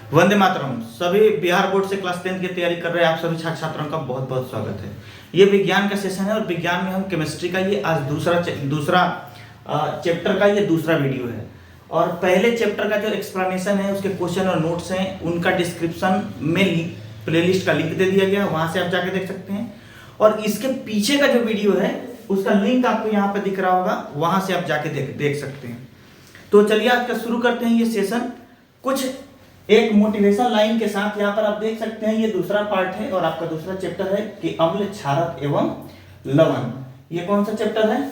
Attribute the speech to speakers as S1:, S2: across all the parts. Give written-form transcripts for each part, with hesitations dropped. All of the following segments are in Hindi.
S1: वंदे मातरम। सभी बिहार बोर्ड से क्लास 10 की तैयारी कर रहे हैं आप सभी छात्र छात्राओं का बहुत बहुत स्वागत है। ये विज्ञान का सेशन है और विज्ञान में हम केमिस्ट्री का ये आज दूसरा चैप्टर का ये दूसरा वीडियो है। और पहले चैप्टर का जो एक्सप्लेनेशन है उसके क्वेश्चन और नोट्स हैं उनका डिस्क्रिप्शन में प्लेलिस्ट का लिंक दे दिया गया है, वहां से आप जाके देख सकते हैं। और इसके पीछे का जो वीडियो है उसका लिंक आपको यहाँ पे दिख रहा होगा, वहां से आप जाके देख सकते हैं। तो चलिए आज का शुरू करते हैं ये सेशन कुछ एक मोटिवेशन लाइन के साथ। यहाँ पर आप देख सकते हैं ये दूसरा पार्ट है और आपका दूसरा चैप्टर है कि अम्ल, क्षारक एवं लवण। ये कौन सा चैप्टर है?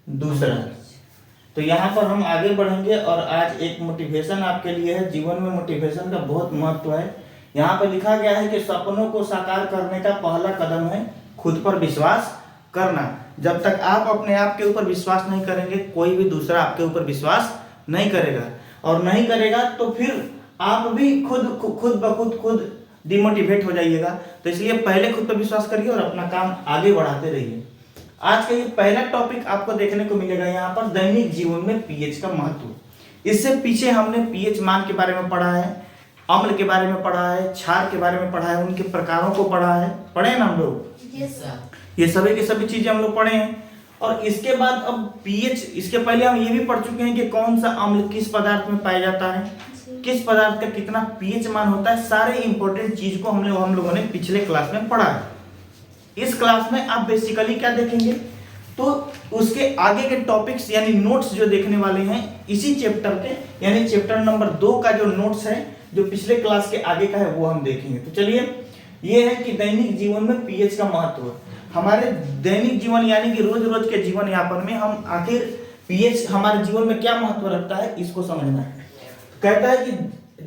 S1: दूसरा। तो यहाँ पर हम आगे बढ़ेंगे और आज एक मोटिवेशन आपके लिए है। जीवन में मोटिवेशन का बहुत महत्व है। यहाँ पर लिखा गया है कि सपनों को साकार करने का पहला कदम है खुद पर विश्वास करना। जब तक आप अपने आप के ऊपर विश्वास नहीं करेंगे, कोई भी दूसरा आपके ऊपर विश्वास नहीं करेगा, और नहीं करेगा तो फिर आप भी खुद डिमोटिवेट हो जाइएगा। तो इसलिए पहले खुद पर विश्वास करिए और अपना काम आगे बढ़ाते रहिए। आज का ये पहला टॉपिक आपको देखने को मिलेगा यहाँ पर, दैनिक जीवन में पीएच का महत्व। इससे पीछे हमने पीएच मान के बारे में पढ़ा है, अम्ल के बारे में पढ़ा है, क्षार के बारे में पढ़ा है, उनके प्रकारों को पढ़ा है, पढ़े हैं ना हम लोग? ये सभी की सभी चीजें हम लोग पढ़े हैं। और इसके बाद अब पीएच, इसके पहले हम ये भी पढ़ चुके हैं कि कौन सा अम्ल किस पदार्थ में पाया जाता है, किस पदार्थ का कितना पीएच मान होता है। सारे इंपॉर्टेंट चीज को हम लोगों ने पिछले क्लास में पढ़ा है। इस क्लास में आप बेसिकली क्या देखेंगे, तो उसके आगे के टॉपिक्स यानी नोट्स जो देखने वाले हैं इसी चैप्टर के, यानी चैप्टर नंबर 2 का जो नोट्स है जो पिछले क्लास के आगे का है वो हम देखेंगे। तो चलिए, ये है कि दैनिक जीवन में पीएच का महत्व। हमारे दैनिक जीवन यानी कि रोज रोज के जीवन यापन में हम आखिर पीएच हमारे जीवन में क्या महत्व रखता है इसको समझना है। कहता है कि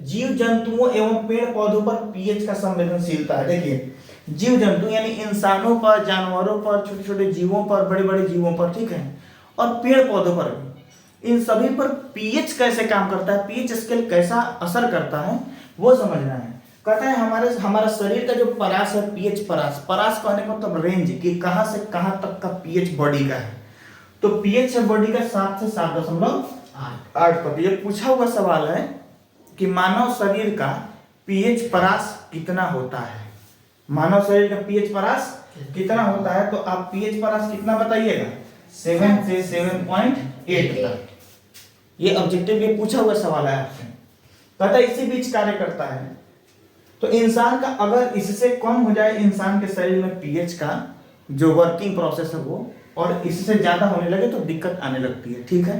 S1: जीव जंतुओं एवं पेड़ पौधों पर पीएच का संवेदनशीलता है। देखिए, जीव जंतु यानी इंसानों पर, जानवरों पर, छोटे छोटे जीवों पर, बड़े बड़े जीवों पर, ठीक है, और पेड़ पौधों पर भी, इन सभी पर पीएच कैसे काम करता है, पीएच स्केल कैसा असर करता है वो समझना है। कहता है हमारा शरीर का जो परास है, पीएच परास कहने का मतलब रेंज कि कहां से कहां तक का पीएच बॉडी का है। तो पीएच है बॉडी का 7 से 7.8 पर। ये पूछा हुआ सवाल है कि मानव शरीर का पीएच परास कितना होता है, मानव शरीर का पीएच परास कितना होता है। तो आप पीएच परास कितना बताइएगा? 7 से 7.8 तक। ये ऑब्जेक्टिव ये पूछा हुआ सवाल है आपसे। कहता है इसी बीच कार्य करता है। तो इंसान का अगर इससे कम हो जाए इंसान के शरीर में पीएच का जो वर्किंग प्रोसेस है वो, और इससे ज्यादा होने लगे तो दिक्कत आने लगती है, ठीक है।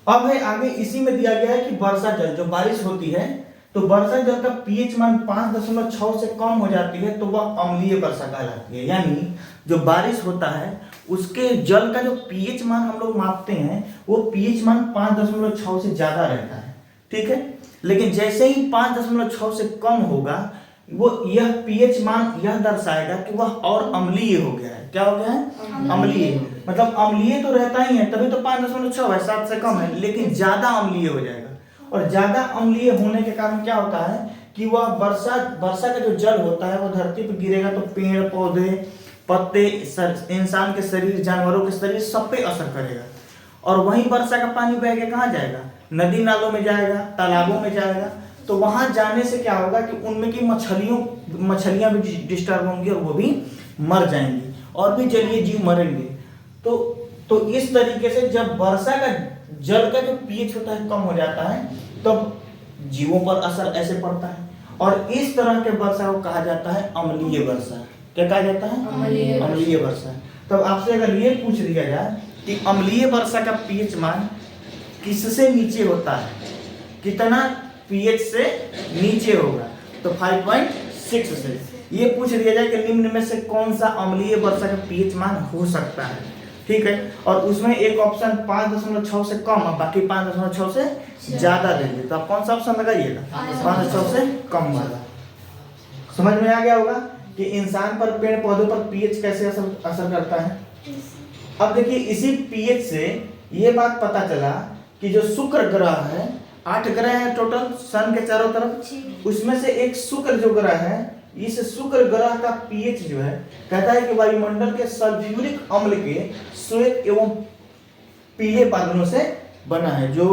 S1: अब है आगे इसी में दिया गया है कि वर्षा जल जो बारिश होती है, तो वर्षा जल का पीएच मान 5.6 से कम हो जाती है तो वह अम्लीय वर्षा कहलाती है। यानी जो बारिश होता है उसके जल का जो पीएच मान हम लोग मापते हैं वो पीएच मान 5.6 से ज्यादा रहता है, ठीक है। लेकिन जैसे ही 5.6 से कम होगा वो यह पीएच मान यह दर्शाएगा कि वह और अम्लीय हो गया है। क्या हो गया है? अम्लीय। मतलब अम्लीय तो रहता ही है, तभी तो 5.6 है, 7 से कम है, लेकिन ज्यादा अम्लीय हो जाएगा। और ज्यादा अम्लीय होने के कारण क्या होता है कि वह वर्षा का जो जल होता है वो धरती पर गिरेगा तो पेड़ पौधे, पत्ते, इंसान के शरीर, जानवरों के शरीर सब पे असर करेगा। और वहीं वर्षा का पानी बह के कहाँ जाएगा? नदी नालों में जाएगा, तालाबों में जाएगा। तो वहां जाने से क्या होगा कि उनमें की मछलियां भी डिस्टर्ब होंगी और वो भी मर जाएंगी और भी जलीय जीव मरेंगे। तो इस तरीके से जब वर्षा का जल का जो पीएच होता है कम हो जाता है तब तो जीवों पर असर ऐसे पड़ता है, और इस तरह के वर्षा को कहा जाता है अम्लीय वर्षा। क्या कहा जाता है? अम्लीय वर्षा। तब आपसे अगर ये पूछ लिया जाए कि अम्लीय वर्षा का पीएच मान किससे नीचे होता है, कितना पीएच से नीचे होगा, तो 5.6 से। ये पूछ लिया जाए कि निम्न में से कौन सा अम्लीय वर्षा का पीएच मान हो सकता है, ठीक है। और उसमें एक ऑप्शन 5.6 से कम और बाकी 5.6 से ज्यादा देंगे, तो आप कौन सा ऑप्शन लगाइएगा? 5.6 से कम वाला। समझ में आ गया होगा कि इंसान पर, पेड़ पौधों पर पीएच कैसे असर करता है। अब देखिए, इसी पीएच से ये बात पता चला कि जो शुक्र ग्रह है, 8 ग्रह है टोटल सन के चारों तरफ, उसमें से एक शुक्र जो ग्रह है, इस शुक्र ग्रह का पीएच जो है कहता है कि वायुमंडल के सल्फ्यूरिक अम्ल के श्वेत एवं पीले बादलों से बना है। जो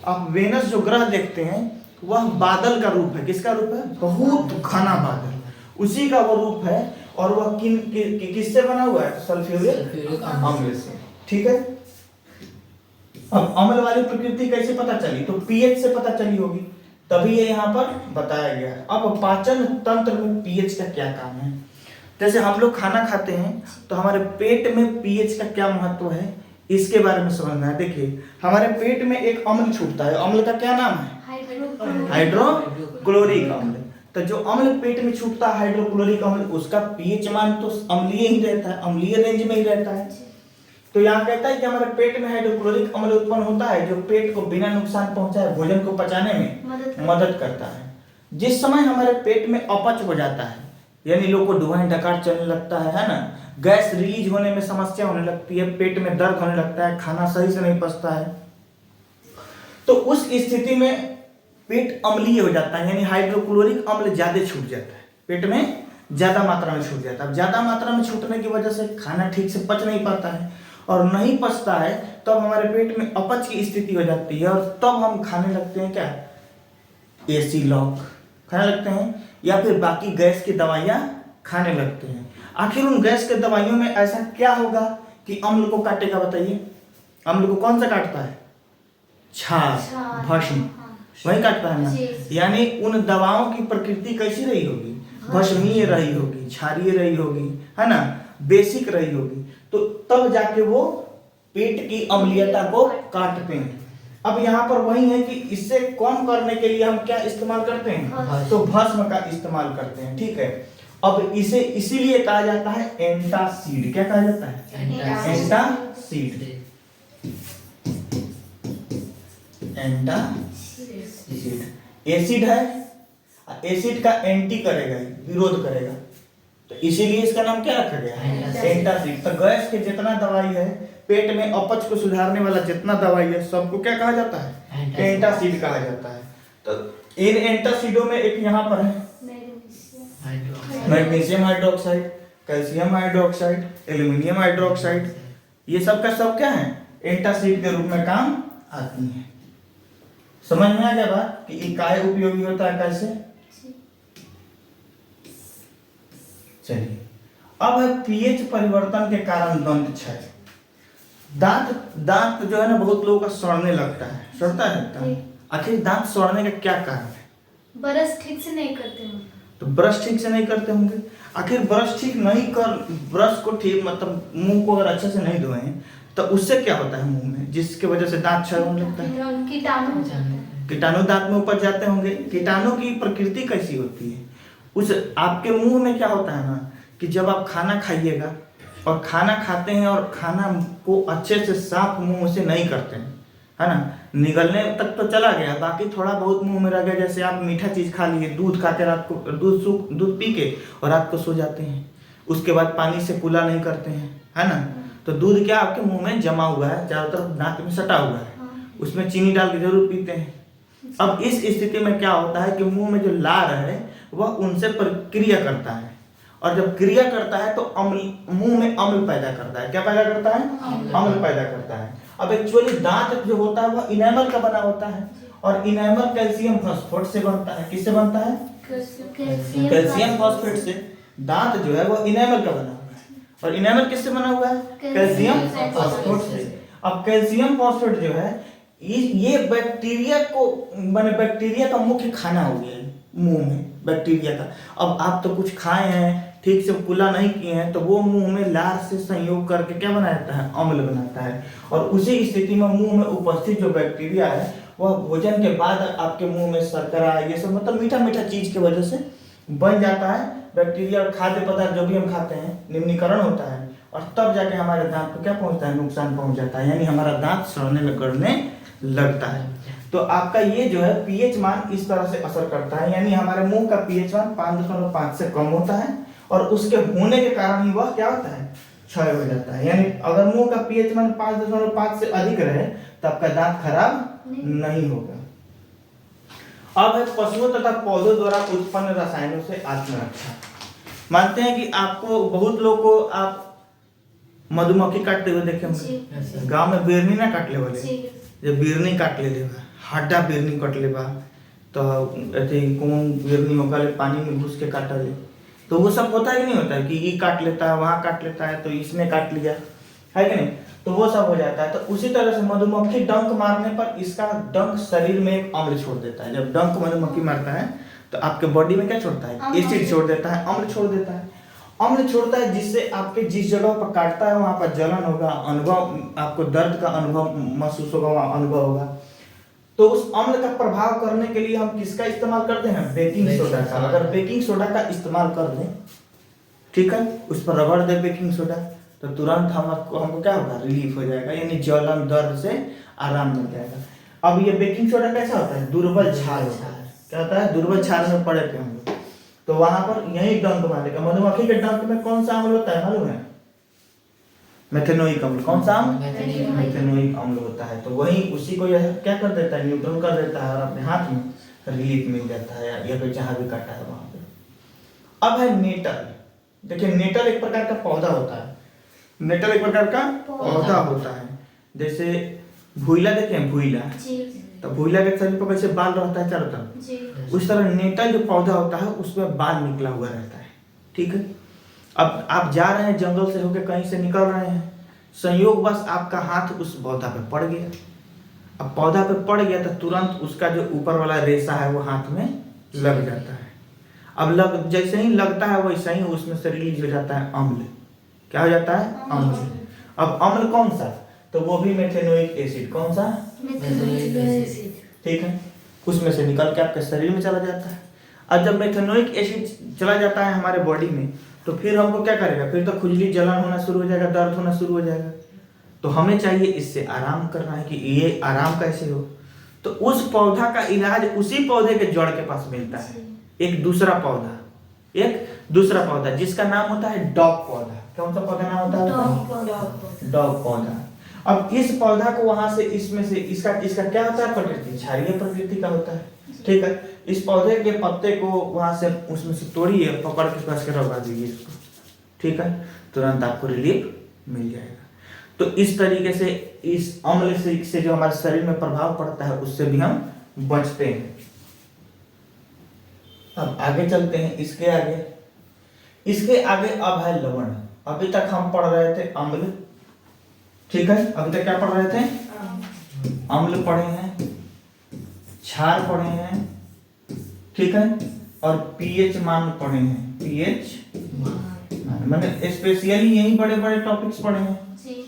S1: आप वेनस जो ग्रह देखते हैं वह बादल का रूप है। किसका रूप है? बहुत घना बादल, उसी का वो रूप है। और वह किससे बना हुआ है? सल्फ्यूरिक अम्ल से। ठीक है, अब अम्ल वाली प्रकृति कैसे पता चली? तो पीएच से पता चली होगी, तभी ये यहाँ पर बताया गया है। अब पाचन तंत्र में पीएच का क्या काम है? जैसे हम लोग खाना खाते हैं तो हमारे पेट में पीएच का क्या महत्व है, इसके बारे में समझना है। देखिए, हमारे पेट में एक अम्ल छूटता है, अम्ल का क्या नाम है? हाइड्रोक्लोरिक अम्ल। तो जो अम्ल पेट में छूटता है हाइड्रोक्लोरिक अम्ल, उसका पीएच मान तो अम्लीय ही रहता है, अम्लीय रेंज में ही रहता है। तो यहाँ कहता है कि हमारे पेट में हाइड्रोक्लोरिक अम्ल उत्पन्न होता है, जो पेट को बिना नुकसान पहुंचाए भोजन को पचाने में मदद करता है। जिस समय हमारे पेट में अपच हो जाता है, यानी लोग को डुहाई डकार चलने लगता है ना, गैस रिलीज होने में समस्या होने लगती है, पेट में दर्द होने लगता है, खाना सही से नहीं पचता है, तो उस स्थिति में पेट अम्लीय हो जाता है, यानी हाइड्रोक्लोरिक अम्ल ज्यादा छूट जाता है, पेट में ज्यादा मात्रा में छूट जाता है। अब ज्यादा मात्रा में छूटने की वजह से खाना ठीक से पच नहीं पाता है, और नहीं पचता है तब हमारे पेट में अपच की स्थिति हो जाती है, और तब हम खाने लगते हैं क्या? एसिलॉक खाने लगते हैं, या फिर बाकी गैस की दवाइयाँ खाने लगते हैं। आखिर उन गैस के दवाइयों में ऐसा क्या होगा कि अम्ल को काटेगा? बताइए, अम्ल को कौन सा काटता है? छाछ, भस्म, वही काटता है ना। यानी उन दवाओं की प्रकृति कैसी रही होगी? भस्मीय रही होगी, क्षारीय रही होगी, है ना, बेसिक रही होगी। तो तब जाके वो पेट की अम्लीयता को काटते हैं। अब यहाँ पर वही है कि इससे कम करने के लिए हम क्या इस्तेमाल करते हैं? तो भस्म का इस्तेमाल करते हैं। ठीक है, अब इसे इसीलिए कहा जाता है एंटासीड। क्या कहा जाता है? एंटासीड। एंटासीड एसिड है, एसिड का एंटी करेगा, विरोध करेगा, तो इसीलिए इसका नाम क्या रखा गया है? एंटासीड। तो गैस के जितना दवाई है, पेट में अपच को सुधारने वाला जितना दवाई है, सबको क्या कहा जाता है? एंटासीड कहा जाता है। तो इन एंटासीडों में एक यहाँ पर है magnesium hydroxide, calcium hydroxide, aluminium hydroxide, ये सब का सब क्या है? एंटासीड के रूप में काम आती है। समझ में आ गया बात कि ये काय उपयोगी होता है, कैसे? चलिए, अब है पीएच परिवर्तन के कारण दंत क्षय। दांत जो है ना, बहुत लोगों का सड़ने लगता है, सड़ता है। आखिर दांत सड़ने का क्या कारण है?
S2: ब्रश ठीक से नहीं करते होंगे।
S1: तो ब्रश ठीक से नहीं करते होंगे। आखिर ब्रश ठीक नहीं कर, ब्रश को ठीक मतलब मुंह को अगर अच्छे से नहीं धोए तो उससे क्या होता है मुंह में, जिसकी वजह से दांत क्षय होने लगता है? कीटाणु दांत में उपज जाते होंगे। कीटाणु की प्रकृति कैसी होती है? उस आपके मुंह में क्या होता है ना, कि जब आप खाना खाइएगा और खाना खाते हैं और खाना को अच्छे से साफ मुंह से नहीं करते हैं, है ना, निगलने तक तो चला गया, बाकी थोड़ा बहुत मुंह में रह गया। जैसे आप मीठा चीज खा लिए, दूध खा के रात को दूध पी के और रात को सो जाते हैं, उसके बाद पानी से कुला नहीं करते हैं, है ना, तो दूध क्या आपके मुंह में जमा हुआ है, चारों तरफ दांत में सटा हुआ है, उसमें चीनी डाल के जरूर पीते हैं। अब इस स्थिति में क्या होता है कि मुंह में जो लार है वह उनसे प्रक्रिया करता है, और जब क्रिया करता है तो मुंह में अम्ल पैदा करता है। क्या पैदा करता है? अम्ल पैदा करता है। अब एक्चुअली दांत जो होता है वह इनेमल का बना होता है, और इनेमल कैल्शियम फॉस्फेट से बनता है। किससे बनता है? कैल्शियम फॉस्फेट से। दांत जो है वह इनेमल का बना हुआ है, और इनेमल किससे बना हुआ है? कैल्शियम फॉस्फेट से। अब कैल्शियम फॉस्फेट जो है ये बैक्टीरिया को, माने बैक्टीरिया का मुख्य खाना हो गया है मुंह में, बैक्टीरिया का। अब आप तो कुछ खाए हैं, ठीक से कुला नहीं किए हैं, तो वो मुंह में लार से संयोग करके क्या बना जाता है? अम्ल बनाता है। और उसी स्थिति में मुंह में उपस्थित जो बैक्टीरिया है वह भोजन के बाद आपके मुंह में शर्करा, ये सब मतलब मीठा मीठा चीज की वजह से बन जाता है बैक्टीरिया, और खाद्य पदार्थ जो भी हम खाते हैं निम्नीकरण होता है, और तब जाके हमारे दांत को क्या पहुंचता है? नुकसान पहुंच जाता है, यानी हमारा दांत सड़ने करने लगता है। तो आपका ये जो है पीएच मान इस तरह से असर करता है, यानी हमारे मुंह का पीएच मान 5.5 से कम होता है, और उसके होने के कारण ही वह क्या होता है? क्षय हो जाता है। यानी अगर मुंह का पीएच मान 5.5 से अधिक रहे तो आपका दांत खराब नहीं होगा। अब है पशुओं तथा पौधों द्वारा उत्पन्न रसायनों से आत्मरक्षा। मानते हैं कि आपको बहुत लोग को आप मधुमक्खी काटते हुए देखे होंगे, गांव में बिरनी ना काटले वाले, जब बिरनी काट ले लेबा, हड्डा बिरनी कट लेबा, तो अथी कौन गिरनी होकर पानी में घुस के काटा ले, तो वो सब होता है कि नहीं होता है कि ये काट लेता है, वहाँ काट लेता है, तो इसने काट लिया, है कि नहीं, तो वो सब हो जाता है। तो उसी तरह से मधुमक्खी डंक मारने पर इसका डंक शरीर में एक अम्ल छोड़ देता है। जब डंक मधुमक्खी मारता है तो आपके बॉडी में क्या छोड़ता है, एसिड छोड़ देता है, अम्ल छोड़ देता है, अम्ल छोड़ता है, जिससे आपके जिस जगह पर काटता है वहां पर जलन होगा, अनुभव, आपको दर्द का अनुभव महसूस होगा, वहां अनुभव होगा। तो उस अम्ल का प्रभाव करने के लिए हम किसका इस्तेमाल करते हैं, बेकिंग सोडा का। अगर बेकिंग सोडा का इस्तेमाल कर दें, ठीक है, उस पर रगड़ दे बेकिंग सोडा, तो तुरंत हमको क्या होगा, रिलीफ हो जाएगा, यानी जलन दर्द से आराम मिल जाएगा। अब ये बेकिंग सोडा कैसा होता है, दुर्बल क्षार होता है। क्या होता है, दुर्बल क्षार में पड़े थे हम लोग, तो वहां पर यही डंक मारेगा। मधुमक्खी के डंक में कौन सा अम्ल होता है मालूम है, मेथेनोइक अम्ल। कौन सा अम्ल, मेथेनोइक अम्ल होता है। तो वही उसी को यह क्या कर देता है, न्यूट्रल कर देता है और अपने हाथ में रिलीफ मिल जाता है, या फिर जहां भी काटा है वहां पे। अब है नेटल। देखिए नेटल एक प्रकार का पौधा होता है, नेटल एक प्रकार का पौधा होता है। जैसे भूइला देखे हैं, भूइला, तो भूइला के शरीर पर कैसे बाल रहता है चारों तरफ, उस तरह नेटल जो पौधा होता है उसमें बाल निकला हुआ रहता है, ठीक है। अब आप जा रहे हैं जंगल से होकर कहीं से निकल रहे हैं, संयोगवश आपका हाथ उस पौधा पे पड़ गया। अब पौधा पे पड़ गया तो तुरंत उसका जो ऊपर वाला रेशा है वो हाथ में लग जाता है। अब जैसे ही लगता है वैसे ही उसमें से रिलीज हो जाता है अम्ल। क्या हो जाता है, अम्ल। अब अम्ल कौन सा, तो वो भी मेथेनोइक एसिड। कौन सा, ठीक है, उसमें से निकल के आपके शरीर में चला जाता है। अब जब मेथेनोइक एसिड चला जाता है हमारे बॉडी में, तो फिर हमको क्या करेगा, फिर तो खुजली जलन होना शुरू हो जाएगा, दर्द होना शुरू हो जाएगा। तो हमें चाहिए इससे आराम करना है कि ये आराम कैसे हो, तो उस पौधा का इलाज उसी पौधे के जड़ के पास मिलता है। एक दूसरा पौधा जिसका नाम होता है डॉग पौधा। कौन सा पौधा नाम होता है, डॉग पौधा। अब इस पौधा को वहां से इसमें से इसका क्या होता है, प्रकृति, क्षारीय प्रकृति का होता है, ठीक है। इस पौधे के पत्ते को वहां से उसमें से तोड़िए, पकड़ के पास के रगड़ दीजिए इसको, ठीक है, तुरंत आपको रिलीफ मिल जाएगा। तो इस तरीके से इस अम्ल से जो हमारे शरीर में प्रभाव पड़ता है उससे भी हम बचते हैं। अब आगे चलते हैं, इसके आगे अब है लवण। अभी तक हम पढ़ रहे थे अम्ल, ठीक है, अभी तक क्या पढ़ रहे थे, अम्ल पढ़े हैं, क्षार पढ़े हैं, ठीक है, और पीएच मान पढ़े हैं। पीएच मैंने स्पेशली यही बड़े बड़े टॉपिक्स पढ़े हैं,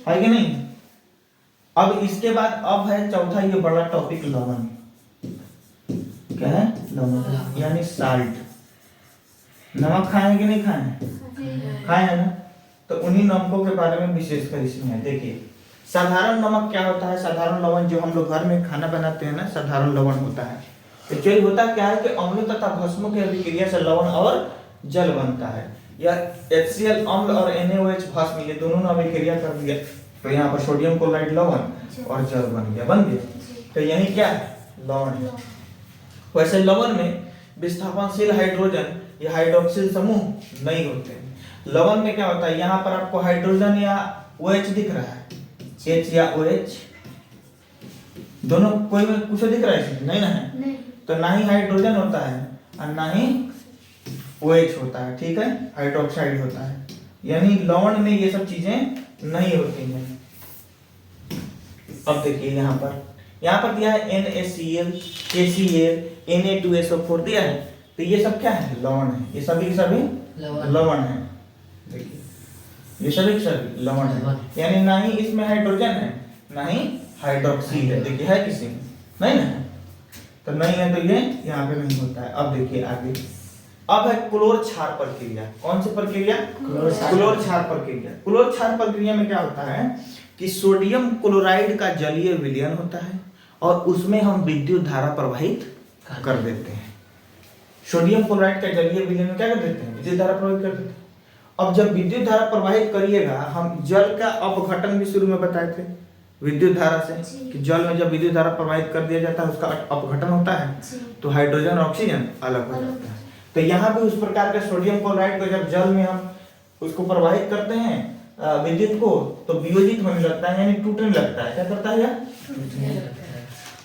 S1: है कि नहीं। अब इसके बाद अब है चौथा ये बड़ा टॉपिक लवण। क्या है, लवण यानी साल्ट। नमक खाए कि नहीं खाए, खाए है ना। तो उन्हीं नमकों के बारे में विशेषकर इसमें है। देखिए साधारण नमक क्या होता है, साधारण लवण जो हम लोग घर में खाना बनाते हैं ना, साधारण लवण होता है। एक्चुअली होता क्या है कि अम्ल तथा भस्मों की अभिक्रिया से लवण और जल बनता है, या HCl अम्ल और NaOH भस्म, ये दोनों ने अभिक्रिया कर दिया तो यहाँ पर सोडियम क्लोराइड लवण और जल बन गया। तो यही क्या है, लवण। वैसे लवण में विस्थापनशील हाइड्रोजन या हाइड्रोक्सिल समूह नहीं होते। लवण में क्या होता है, यहाँ पर आपको हाइड्रोजन या OH दिख रहा है, H या OH दोनों कोई में कुछ दिख रहा है इसमें, नहीं ना है, नहीं। तो ना ही हाइड्रोजन होता है और ना ही OH होता है, ठीक है, हाइड्रोक्साइड होता है। यानी लवण में ये सब चीजें नहीं होती हैं। अब देखिए यहाँ पर दिया है NaCl, KCl, Na2SO4 दिया है, तो ये सब क्या है, लवण है। ये सभी लवण है। देखिए ये सभी लवण है, यानी ना ही इसमें हाइड्रोजन है ना ही हाइड्रोक्सिल है। देखिए है किसी में, नहीं ना है, तो नहीं है, तो ये यहाँ पे नहीं होता है। अब देखिए आगे, अब है क्लोर क्षार प्रक्रिया। कौन सी प्रक्रिया, क्लोर क्षार प्रक्रिया। क्लोर क्षार प्रक्रिया में क्या होता है कि सोडियम क्लोराइड का जलीय विलयन होता है और उसमें हम विद्युत धारा प्रवाहित कर देते हैं। सोडियम क्लोराइड का जलीय विलयन में क्या कर देते हैं, विद्युत धारा प्रवाहित कर देते हैं। अब जब विद्युत धारा प्रवाहित करिएगा, हम जल का अपघटन भी शुरू में बताए थे विद्युत धारा से, कि जल में जब विद्युत धारा प्रवाहित कर दिया जाता है उसका अपघटन होता है, तो हाइड्रोजन और ऑक्सीजन अलग हो जाता है। तो यहाँ भी उस प्रकार के सोडियम क्लोराइड को जब जल में हम उसको प्रवाहित करते हैं विद्युत को, तो वियोजित होने लगता है, यानी टूटने लगता है। क्या करता है यार,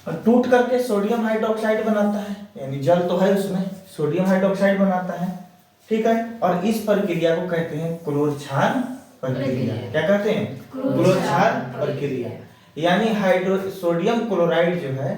S1: और टूट करके सोडियम हाइड्रोक्साइड बनाता है, यानी जल तो है उसमें, सोडियम हाइड्रोक्साइड बनाता है, ठीक है। और इस प्रक्रिया को कहते हैं क्लोर क्षार प्रक्रिया। क्या कहते हैं? क्लोर क्षार प्रक्रिया। यानी सोडियम क्लोराइड जो है,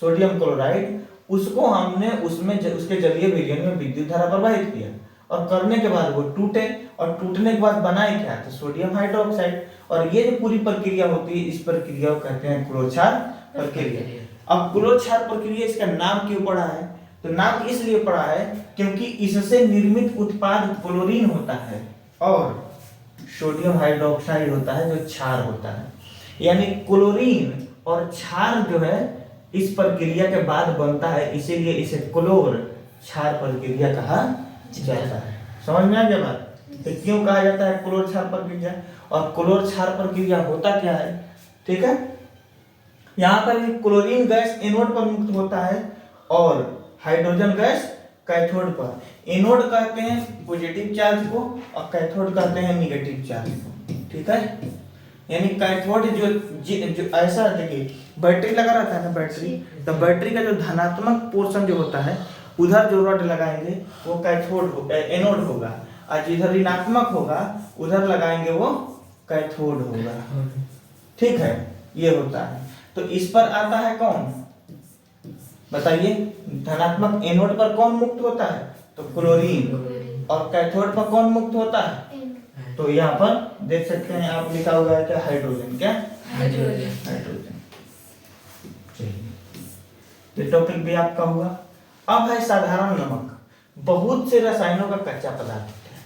S1: सोडियम क्लोराइड, उसको हमने उसमें उसके जलीय विलयन में विद्युत धारा प्रवाहित किया और करने के बाद वो टूटे, और टूटने के बाद बनाए क्या? तो सोडियम हाइड्रोक्साइड। और ये जो पूरी प्रक्रिया होती है, इस प्रक्रिया को कहते हैं क्लोर क्षार प्रक्रिया। अब क्लोर क्षार प्रक्रिया, इसका नाम क्यों पड़ा है? तो नाम इसलिए पड़ा है क्योंकि इससे निर्मित उत्पाद क्लोरीन होता है और सोडियम हाइड्रोक्साइड होता है जो क्षार होता है। यानी क्लोरीन और क्षार जो है इस प्रक्रिया के बाद बनता है, इसीलिए इसे क्लोर क्षार प्रक्रिया कहा जाता है। समझ में आ गया बात? तो क्यों कहा जाता है क्लोर क्षार प्रक्रिया? और क्लोर क्षार प्रक्रिया होता क्या है, ठीक है। यहाँ पर क्लोरीन गैस एनोड पर मुक्त होता है और हाइड्रोजन गैस कैथोड पर। एनोड कहते हैं पॉजिटिव चार्ज को और कैथोड कहते हैं निगेटिव चार्ज को, ठीक है। यानी कैथोड जो ऐसा, देखिए बैटरी लगा रहता है ना, बैटरी, तो बैटरी का जो धनात्मक पोर्शन जो होता है उधर जो रॉड लगाएंगे वो कैथोड एनोड होगा, और जिधर ऋणात्मक होगा उधर लगाएंगे वो कैथोड होगा, ठीक है। ये होता है। तो इस पर आता है कौन, बताइए? धनात्मक एनोड पर कौन मुक्त होता है? तो क्लोरीन। और कैथोड पर कौन मुक्त होता है? तो यहाँ पर देख सकते हैं आप, लिखा हुआ है क्या? हाइड्रोजन। क्या? हाइड्रोजन। ये टॉपिक भी आपका हुआ। अब है साधारण नमक। बहुत से रसायनों का कच्चा पदार्थ होता है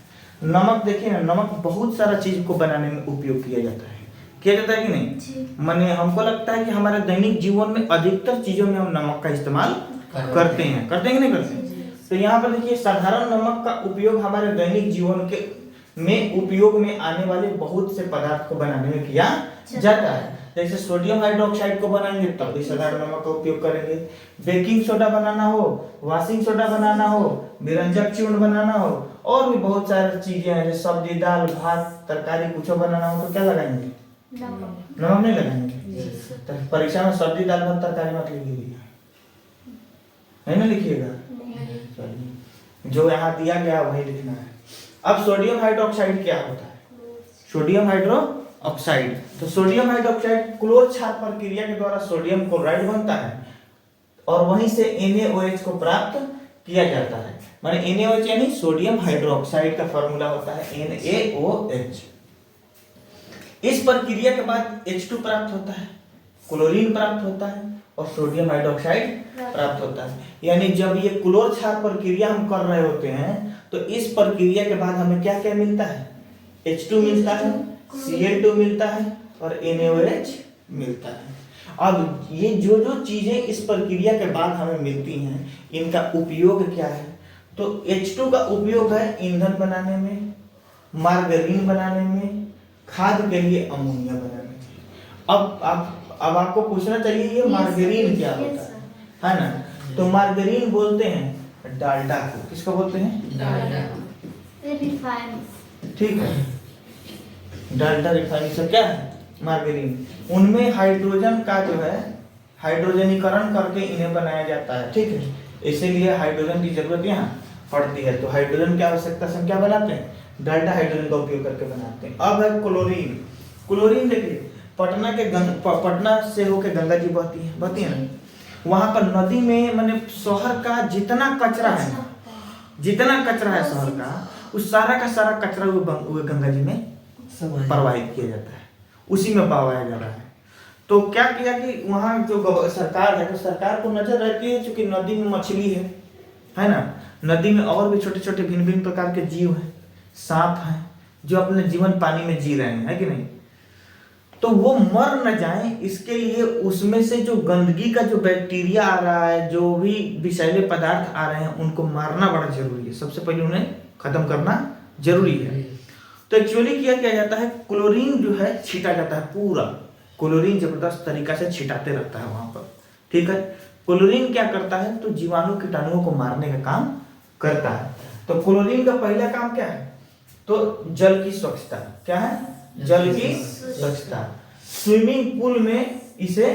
S1: नमक। देखिए ना, नमक बहुत सारा चीज को बनाने में उपयोग किया जाता है, किया जाता है कि नहीं? माने हमको लगता है कि हमारे दैनिक जीवन में अधिकतर चीजों में हम नमक का इस्तेमाल करते हैं कि नहीं करते? तो यहाँ पर देखिए, साधारण नमक का उपयोग हमारे दैनिक जीवन के में उपयोग में आने वाले बहुत से पदार्थ को बनाने में किया जाता है। जैसे सोडियम हाइड्रोक्साइड को बनाएंगे तब भी साधारण नमक का उपयोग करेंगे। बेकिंग सोडा बनाना हो, वॉशिंग सोडा बनाना हो, विरंजक चूर्ण बनाना हो, और भी बहुत सारी चीजें हैं, जैसे सब्जी, दाल, भात, तरकारी कुछ बनाना हो तो क्या लगाएंगे? नमक नहीं लगाएंगे। तो परीक्षा में सब्जी, दाल, भात, तरकारी मत लिखिएगा, है ना? लिखिएगा, जो यहाँ दिया गया वही लिखना है। अब सोडियम हाइड्रोक्साइड क्या होता है? सोडियम हाइड्रोक्साइड, तो सोडियम हाइड्रोक्साइड क्लोर क्षार प्रक्रिया के द्वारा सोडियम क्लोराइड बनता है और वहीं से NaOH को प्राप्त किया जाता है। माने NaOH यानी सोडियम हाइड्रोक्साइड का फॉर्मूला होता है NaOH। इस प्रक्रिया के बाद H2 प्राप्त होता है, क्लोरीन प्राप्त होता है और सोडियम हाइड्रोक्साइड प्राप्त होता है। यानी जब ये क्लोर क्षार प्रक्रिया हम कर रहे होते हैं तो इस प्रक्रिया के बाद हमें क्या क्या मिलता है? H2 मिलता है, Cl2 मिलता है और NaOH मिलता है। अब ये जो जो चीजें इस प्रक्रिया के बाद हमें मिलती हैं, इनका उपयोग क्या है? तो H2 का उपयोग है ईंधन बनाने में, मार्गरीन बनाने में, खाद के लिए अमोनिया बनाने में। अब आपको पूछना चाहिए ये मार्गरीन क्या होता है ना? तो मार्गरीन बोलते हैं डालडा को। किसको बोलते हैं? डालडा। ठीक है, डालडा रिफाइनिंग से क्या है? मार्गरीन। उनमें हाइड्रोजन का जो है हाइड्रोजनीकरण करके इन्हें बनाया जाता है, ठीक है। इसीलिए हाइड्रोजन की जरूरत यहाँ पड़ती है। तो हाइड्रोजन की आवश्यकता से हम क्या बनाते हैं? डालडा हाइड्रोजन का उपयोग करके बनाते हैं। अब है क्लोरीन। क्लोरीन देखिए, पटना से होके गंगा जी बहती है ना, वहां पर नदी में माने शहर का जितना कचरा है शहर का, उस सारा का सारा कचरा वो गंगा जी में प्रवाहित किया जाता है, उसी में पाया जा रहा है। तो क्या किया कि वहाँ जो सरकार है, तो सरकार को नजर रहती है चूंकि नदी में मछली है ना, नदी में और भी छोटे छोटे भिन्न भिन्न प्रकार के जीव हैं, सांप हैं, जो अपने जीवन पानी में जी रहे हैं, है कि नहीं? तो वो मर न जाए इसके लिए उसमें से जो गंदगी का जो बैक्टीरिया आ रहा है, जो भी विषैले पदार्थ आ रहे हैं, उनको मारना बड़ा जरूरी है। सबसे पहले उन्हें खत्म करना जरूरी है। तो एक्चुअली क्या जाता है, क्लोरीन जो है छीटा जाता है, पूरा क्लोरीन जबरदस्त तरीका से छिटाते रहता है वहां पर, ठीक है। क्लोरीन क्या करता है? तो जीवाणु कीटाणुओं को मारने का काम करता है। तो क्लोरीन का पहला काम क्या है? तो जल की स्वच्छता। क्या है? जल की स्वच्छता। स्विमिंग पूल में इसे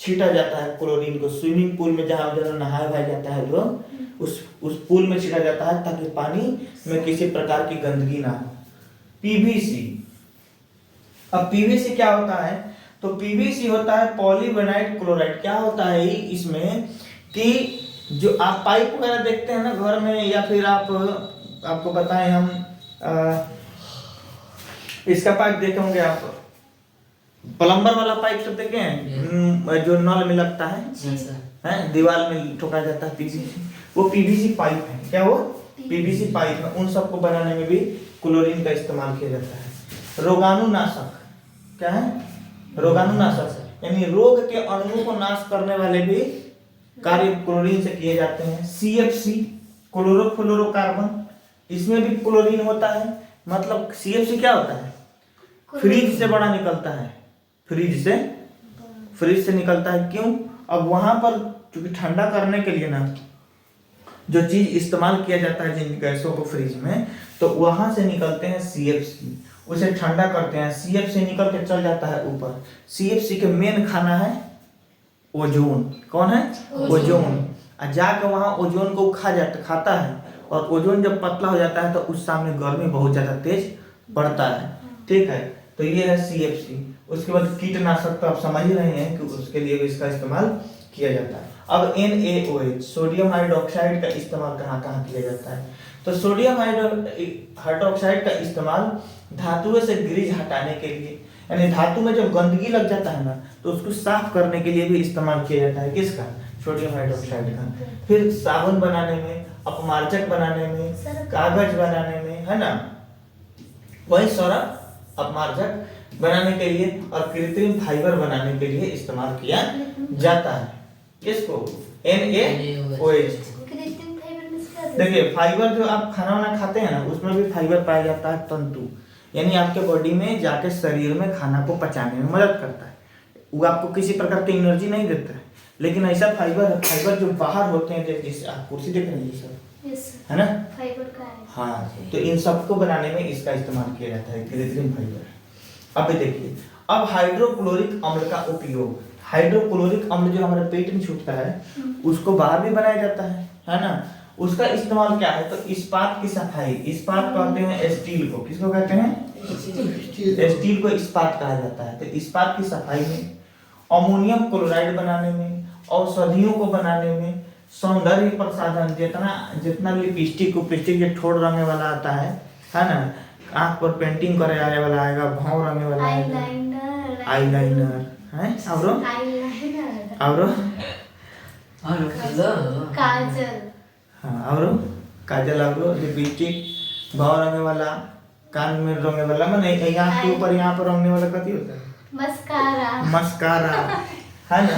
S1: छीटा जाता है क्लोरीन को स्विमिंग पूल में, जहाँ जहाँ नहाया भाया जाता है लोग, उस पूल में छीटा जाता है ताकि पानी में किसी प्रकार की गंदगी ना हो। पीवीसी, अब पीवीसी क्या होता है? तो पीवीसी होता है पॉलीविनाइल क्लोराइड। क्या होता है इसमें कि जो आप पाइप वगैरह देखते हैं ना घर में, या फिर आपको बताएं हम इसका पाइप देखे होंगे आप, प्लम्बर वाला पाइप सब देखे हैं जो नल में लगता है दीवार में ठोका जाता है, पीवीसी, वो पीवीसी पाइप है। क्या वो पीवीसी पाइप है। उन सबको बनाने में भी क्लोरीन का इस्तेमाल किया जाता है। रोगाणुनाशक, क्या है? रोगाणुनाशक, यानी रोग के अणुओं को नाश करने वाले भी कार्य क्लोरीन से किए जाते हैं। CFC क्लोरोफ्लोरोकार्बन, इसमें भी क्लोरीन होता है। मतलब CFC क्या होता है? फ्रिज से बड़ा निकलता है, फ्रिज से निकलता है। क्यों? अब वहां पर क्योंकि ठंडा करने के लिए ना जो चीज इस्तेमाल किया जाता है जिन गैसों को फ्रिज में, तो वहां से निकलते हैं CFC, उसे ठंडा करते हैं। CFC निकल के चल जाता है ऊपर। CFC के मेन खाना है ओजोन। कौन है? ओजोन। जाके वहां ओजोन को खाता है, और ओजोन जब पतला हो जाता है तो उस सामने गर्मी बहुत ज्यादा तेज बढ़ता है। ठीक है, तो ये है CFC। उसके बाद कीटनाशक तो आप समझ ही रहे हैं कि उसके लिए भी इसका इस्तेमाल किया जाता है। अब NaOH सोडियम हाइड्रोक्साइड का इस्तेमाल कहाँ कहाँ किया जाता है? तो सोडियम हाइड्रोक्साइड का इस्तेमाल धातुओं से ग्रीज हटाने के लिए, यानी धातु में जब गंदगी लग जाता है ना, तो उसको साफ करने के लिए भी इस्तेमाल किया जाता है। किसका? सोडियम हाइड्रोक्साइड का। फिर साबुन बनाने में, अपमार्जक बनाने में, कागज बनाने में, है ना, वही सरफ अपमार्जक बनाने के लिए और कृत्रिम फाइबर बनाने के लिए इस्तेमाल किया जाता है। किसको? NaOH। देखिए फाइबर जो आप खाना वाना खाते हैं ना, उसमें भी फाइबर पाया जाता है, तंतु, यानी आपके बॉडी में जाके शरीर में खाना को पचाने में मदद करता है। वो आपको किसी प्रकार की एनर्जी नहीं देता है, लेकिन ऐसा फाइबर जो बाहर होते हैं, जैसे आप कुर्सी देख रहे हैं ये सब, है ना,
S2: फाइबर का है।
S1: हाँ, तो इन सबको बनाने में इसका इस्तेमाल किया जाता है, कृत्रिम फाइबर। अब देखिए, अब हाइड्रोक्लोरिक अम्ल का उपयोग, हाइड्रोक्लोरिक अम्ल जो हमारे पेट में छूटता है उसको बाहर भी बनाया जाता है ना। उसका इस्तेमाल क्या है? तो इस्पात की सफाई, इस्पात कहते हैं स्टील को, किसको कहते हैं? स्टील को इस्पात कहा जाता है। तो इस्पात की सफाई में, अमोनियम क्लोराइड बनाने में, औषधियों को बनाने में, सौंदर्य प्रसाधन, जितना लिपस्टिक जो ठोड़ रंगने वाला आता है ना, आंख पर पेंटिंग करे आने वाला आएगा, भाव रंगने वाला आएगा, आईलाइनर है, और
S2: काजल,
S1: हाँ, और काजल, और लिपस्टिक, भाव रंगने वाला, कान में रंगने वाला, माने यहाँ के ऊपर यहाँ पर रंगने वाला कथी होता है? मस्कारा है ना।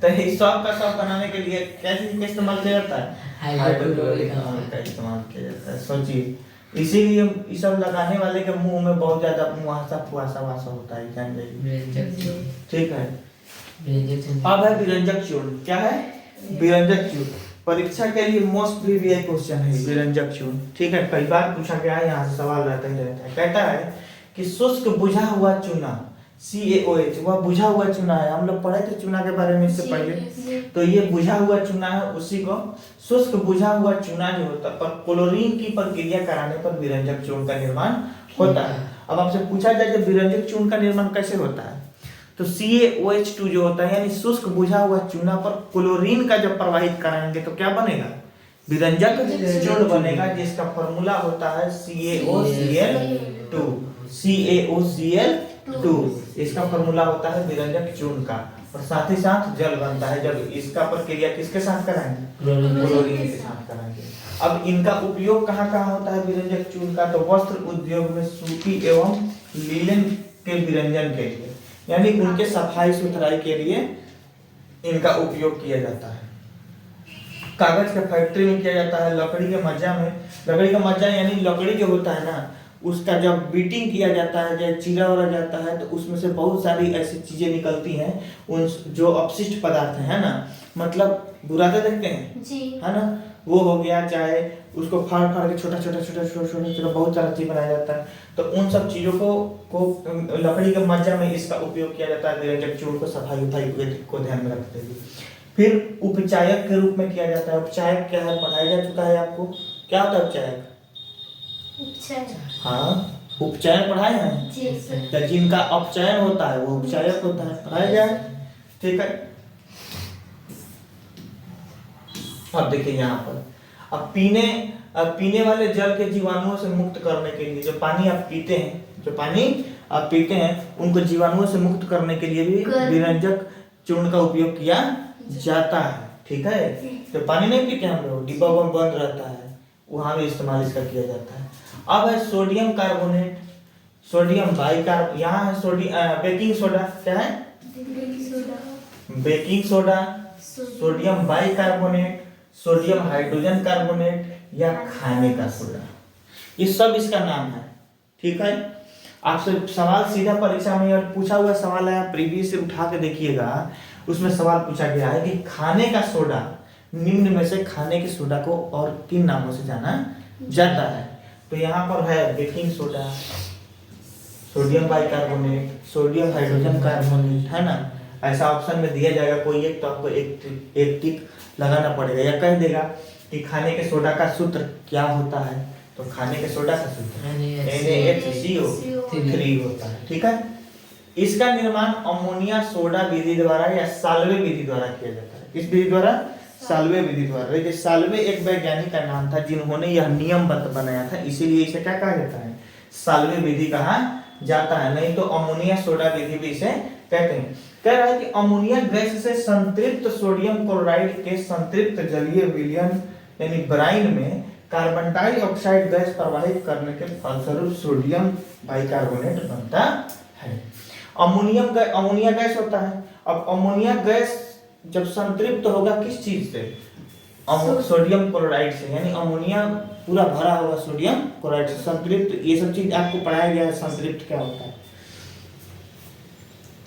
S1: तो ये सब का सब बनाने के लिए कैसे चीज का इस्तेमाल किया जाता है? हाइड्रोक्लोरिक अम्ल का इस्तेमाल किया जाता है। सोचिए, इसीलिए ये सब लगाने वाले के मुंह में बहुत ज्यादा मुहासा फुहासा वासा होता है, जान जाइए। ठीक है, अब है विरंजक चूर्ण। क्या है? विरंजक चूर्ण। परीक्षा के लिए मोस्ट प्रीवियस क्वेश्चन है विरंजक चूर्ण। ठीक है, कई बार पूछा गया है, यहाँ से सवाल रहता ही रहता है। कहता है कि शुष्क बुझा हुआ चूना, CaOH, वह बुझा हुआ चूना है। हम लोग पढ़े थे चूना के बारे में इससे पहले। तो ये बुझा हुआ चूना है, उसी को शुष्क बुझा हुआ चूना जो होता है, पर क्लोरीन की प्रक्रिया कराने पर विरंजक चूर्ण का निर्माण होता है। अब आपसे पूछा जाए कि विरंजक चूर्ण का निर्माण कैसे होता है, तो CaOH2 जो होता है, यानी शुष्क बुझा हुआ चूना पर क्लोरीन का जब प्रवाहित कराएंगे तो क्या बनेगा? विरंजक चूर्ण बनेगा, जिसका फॉर्मूला होता है CaOCl2। CaOCl2 इसका फॉर्मूला होता है विरंजक चूर्ण का, और साथ ही साथ जल बनता है जब इसका प्रक्रिया किसके साथ कराएंगे? क्लोरीन के साथ कराएंगे। अब इनका उपयोग कहाँ कहाँ होता है विरंजक चूर्ण का? तो वस्त्र उद्योग में सूती एवं लीलन के विरंजन के लिए, यानी उनके सफाई सुथराई के लिए इनका उपयोग किया जाता है। कागज के फैक्ट्री में किया जाता है, लकड़ी के मज्जा में, लकड़ी का मज्जा यानी लकड़ी जो होता है ना, उसका जब बीटिंग किया जाता है, जब चीरा उड़ा जाता है, तो उसमें से बहुत सारी ऐसी चीजें निकलती हैं, उन जो अपशिष्ट पदार्थ है ना, मतलब बुरादा देखते हैं
S2: जी,
S1: है ना, वो हो गया, चाहे उसको फाड़ फाड़ के छोटा छोटा छोटा छोटा छोटा छोटा बहुत सारा चीज बनाया जाता है। तो उन सब चीजों को लकड़ी के मज्जा में इसका उपयोग किया जाता है निरंजक चूर्ण को सफाई उफाई को ध्यान में रखते हुए। फिर उपचायक के रूप में किया जाता है। उपचायक क्या है, पढ़ाया जा चुका है आपको, क्या होता है उपचायक?
S2: उपचार।
S1: हाँ, उपचायक पढ़ाए हैं।
S2: जी सर।
S1: तो जिनका अपचयन होता है वो उपचायक होता है, पढ़ाया गया है। ठीक है, अब देखिए यहाँ पर, अब पीने वाले जल के जीवाणुओं से मुक्त करने के लिए, जो पानी आप पीते हैं उनको जीवाणुओं से मुक्त करने के लिए भी विरंजक चूर्ण का उपयोग किया जाता है। ठीक है, तो पानी नहीं पीते हम लोग, डिब्बा बंद रहता है, वहां भी इस्तेमाल इसका किया जाता है। अब है सोडियम कार्बोनेट, सोडियम बाइकार्ब, यहाँ है बेकिंग सोडा, क्या है? Baking soda, sodium bicarbonate, sodium hydrogen carbonate या खाने का सोडा, ये सब इसका नाम है। ठीक है, आपसे सवाल सीधा परीक्षा में पूछा हुआ सवाल है, प्रीवियस से उठा के देखिएगा, उसमें सवाल पूछा गया है कि खाने का सोडा, निम्न में से खाने के सोडा को और किन नामों से जाना जाता है? तो यहाँ पर है baking soda, sodium bicarbonate, sodium hydrogen carbonate, है ना। ऐसा ऑप्शन में दिया जाएगा कोई एक, तो आपको एक टिक लगाना पड़ेगा, या कह देगा कि खाने के सोडा का सूत्र क्या होता है, तो खाने के सोडा का सूत्र NaHCO3 होता है। ठीक है, इसका निर्माण अमोनिया सोडा विधि द्वारा या साल्वे विधि द्वारा किया जाता है। किस विधि द्वारा? साल्वे विधि द्वारा। देखिए, साल्वे एक वैज्ञानिक का नाम था जिन्होंने यह नियमबद्ध बनाया था, इसीलिए इसे क्या कहा जाता है? साल्वे विधि कहा जाता है, नहीं तो अमोनिया सोडा विधि भी इसे कहते हैं। कह रहा है कि अमोनिया गैस से संतृप्त सोडियम क्लोराइड के संतृप्त जलीय विलयन यानी ब्राइन में कार्बन डाइऑक्साइड गैस प्रवाहित करने के फलस्वरूप सोडियम बाइकार्बोनेट बनता है। अमोनिया गैस होता है। अब अमोनिया गैस जब संतृप्त होगा किस चीज से? सोडियम क्लोराइड से, यानी अमोनिया पूरा भरा होगा सोडियम क्लोराइड से। संतृप्त, ये सब चीज आपको पढ़ाया गया है, संतृप्त क्या होता है।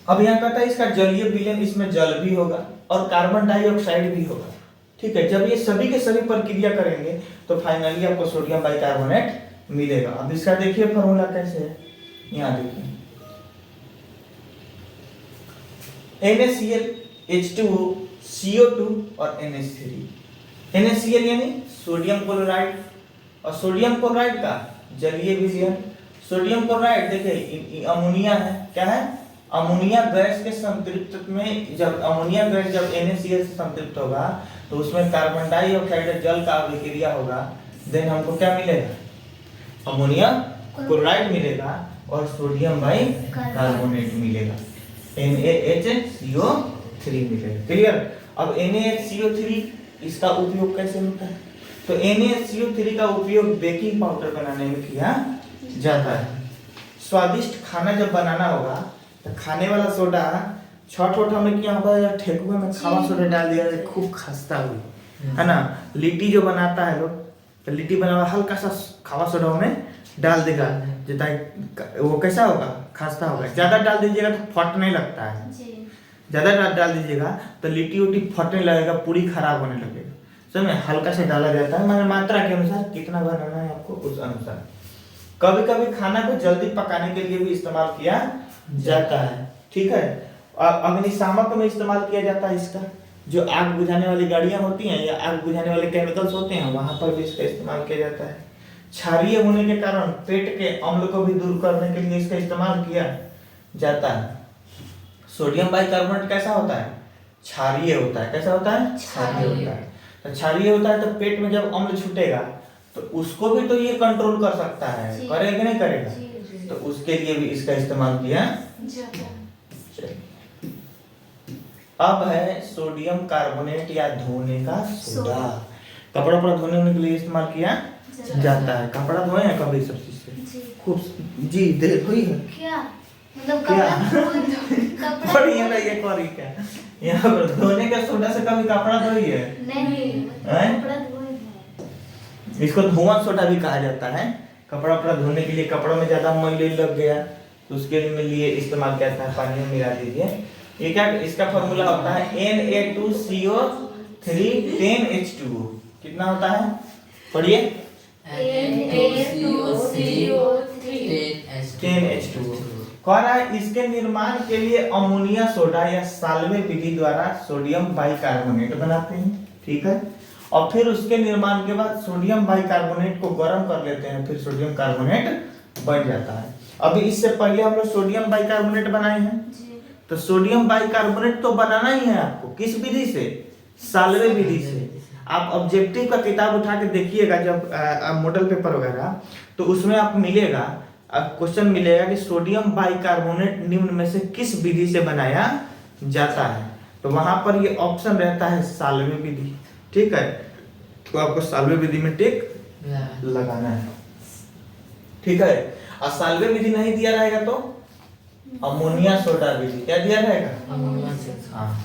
S1: अब यहाँ कहता है इसका जलीय विलयन, इसमें जल भी होगा और कार्बन डाइऑक्साइड भी होगा। ठीक है, जब ये सभी के सभी प्रक्रिया करेंगे तो फाइनली आपको सोडियम बाइकार्बोनेट मिलेगा। अब इसका देखिए फॉर्मूला कैसे है, यहाँ देखिए NaCl, H2O, CO2 और NH3। NaCl यानी सोडियम क्लोराइड, और सोडियम क्लोराइड का जलीय विलयन। सोडियम क्लोराइड देखिए अमोनिया है, क्या है? अमोनिया गैस के संतृप्त में, जब अमोनिया गैस जब NaCl से संतृप्त होगा तो उसमें कार्बन डाइऑक्साइड जल का अभिक्रिया होगा, देन हमको क्या मिलेगा? अमोनिया क्लोराइड मिलेगा और सोडियम बाइकार्बोनेट मिलेगा, NaHCO3 मिलेगा। क्लियर? अब NaHCO3 इसका उपयोग कैसे होता है? तो NaHCO3 का उपयोग बेकिंग पाउडर बनाने में किया जाता है। स्वादिष्ट खाना जब बनाना होगा तो खाने वाला सोडा छोटा में क्या होगा, ठेकुए में खावा सोडा डाल दिया जाए, खूब खस्ता हुई, है ना। लिट्टी जो बनाता है लोग, तो लिट्टी बनावा हल्का सा खावा सोडा में डाल देगा, जितना वो कैसा होगा, खस्ता होगा। ज्यादा डाल दीजिएगा तो फटने लगता है, ज्यादा डाल दीजिएगा तो लिट्टी उट्टी फटने लगेगा, पूरी खराब होने लगेगा। समझ में? हल्का से डाला जाता है, मतलब मात्रा के अनुसार कितना बनाना है आपको उस अनुसार। कभी कभी खाना को जल्दी पकाने के लिए भी इस्तेमाल किया जाता है। ठीक है, अग्निशामक में इस्तेमाल किया जाता है इसका, जो आग बुझाने वाली गाड़ियां होती हैं या आग बुझाने वाले केमिकल्स होते हैं, वहां पर भी इसका इस्तेमाल किया जाता है। क्षारीय होने के कारण पेट के अम्ल को भी दूर करने के लिए इसका इस्तेमाल किया जाता है। सोडियम बाइकार्बोनेट कैसा होता है? क्षारीय होता है। कैसा होता है? क्षारीय होता है। तो क्षारीय होता है तो पेट में जब अम्ल छूटेगा तो उसको भी तो ये कंट्रोल कर सकता है, करेगा नहीं करेगा? तो उसके लिए भी इसका इस्तेमाल किया जाता है। अब है सोडियम कार्बोनेट या धोने का सोडा। कपड़ा धोने के लिए इस्तेमाल किया जाता है। कपड़ा धोए हैं कभी सब चीज से? खूब जी देर हुई है
S2: क्या? मतलब कपड़ा
S1: बढ़िया रही है करी क्या? यहाँ पर धोने का सोडा से कभी कपड़ा धोई है?
S2: नहीं, कपड़ा धोए हैं।
S1: इसको धुआं सोडा भी कहा जाता है। कपड़ा धोने के लिए, कपड़ों में ज्यादा मैल लग गया तो उसके लिए इस्तेमाल किया जाता है। पानी में मिला दीजिए। ये क्या, इसका फॉर्मूला होता है Na2CO3 10H2O। कितना होता है, पढ़िए, NaCO3 कह रहा है इसके निर्माण के लिए अमोनिया सोडा या साल्वे विधि द्वारा सोडियम बाइकार्बोनेट बनाते हैं, ठीक है। और फिर उसके निर्माण के बाद सोडियम बाइकार्बोनेट को गर्म कर लेते हैं, फिर सोडियम कार्बोनेट बन जाता है। अभी इससे पहले हम लोग सोडियम बाइकार्बोनेट बनाए हैं, तो सोडियम बाइकार्बोनेट तो बनाना ही है आपको, किस विधि से, साल्वे विधि से। आप ऑब्जेक्टिव का किताब उठा के देखिएगा जब मॉडल पेपर वगैरह, तो उसमें आप मिलेगा, क्वेश्चन मिलेगा कि सोडियम बाइकार्बोनेट निम्न में से किस विधि से बनाया जाता है, तो वहां पर ये ऑप्शन रहता है साल्वे विधि, ठीक है। तो आपको साल्वे विधि में टिक लगाना है, ठीक है। और साल्वे विधि नहीं दिया रहेगा तो अमोनिया सोडा विधि, क्या दिया रहेगा, हाँ।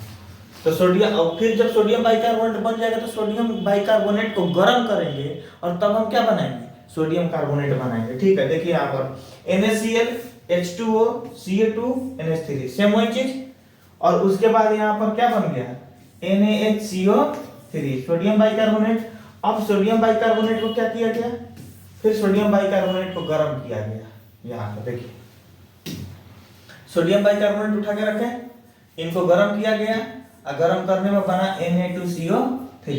S1: तो सोडियम, और फिर जब सोडियम बाइकार्बोनेट बन जाएगा तो सोडियम बाइकार्बोनेट को गर्म करेंगे और तब हम क्या बनाएंगे, सोडियम कार्बोनेट बनाएंगे, ठीक है। देखिए यहाँ पर NaCl H2O Ca2 NH3 same वही चीज, और उसके बाद यहाँ पर क्या बन गया, NaHCO3 सोडियम बाइकार्बोनेट। अब सोडियम बाइकार्बोनेट को क्या किया गया, फिर सोडियम बाइकार्बोनेट को गर्म किया गया। यहाँ पर देखिए सोडियम बाइकार्बोनेट उठा के रखे, इनको गर्म किया गया, और गर्म करने में बना Na2CO3,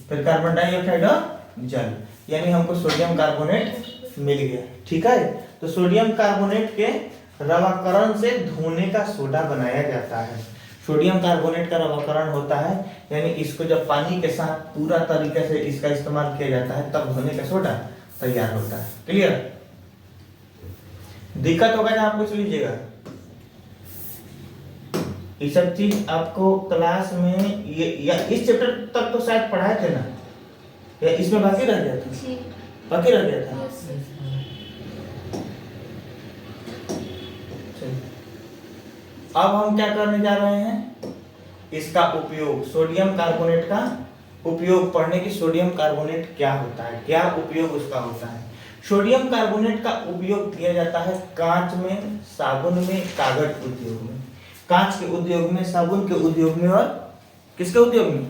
S1: फिर कार्बन डाइऑक्साइड और जल, यानी हमको सोडियम कार्बोनेट मिल गया, ठीक है। तो सोडियम कार्बोनेट के रवाकरण से धोने का सोडा बनाया जाता है। सोडियम कार्बोनेट का रवाकरण होता है, यानी इसको जब पानी के साथ पूरा तरीके से इसका इस्तेमाल किया जाता है तब धोने का सोडा तैयार होता है, क्लियर। दिक्कत होगा ना, आप कुछ लीजिएगा, ये सब चीज आपको क्लास में ये या इस चैप्टर तक तो शायद पढ़ाए थे ना, या इसमें बाकी रह गया था, बाकी रह गया था। अब हम क्या करने जा रहे हैं, इसका उपयोग, सोडियम कार्बोनेट का उपयोग पढ़ने की, सोडियम कार्बोनेट क्या होता है, क्या उपयोग उसका होता है। सोडियम कार्बोनेट का उपयोग किया जाता है कांच में, साबुन में, कागज उद्योग में। कांच के उद्योग में, साबुन के उद्योग में, और किसके उद्योग में,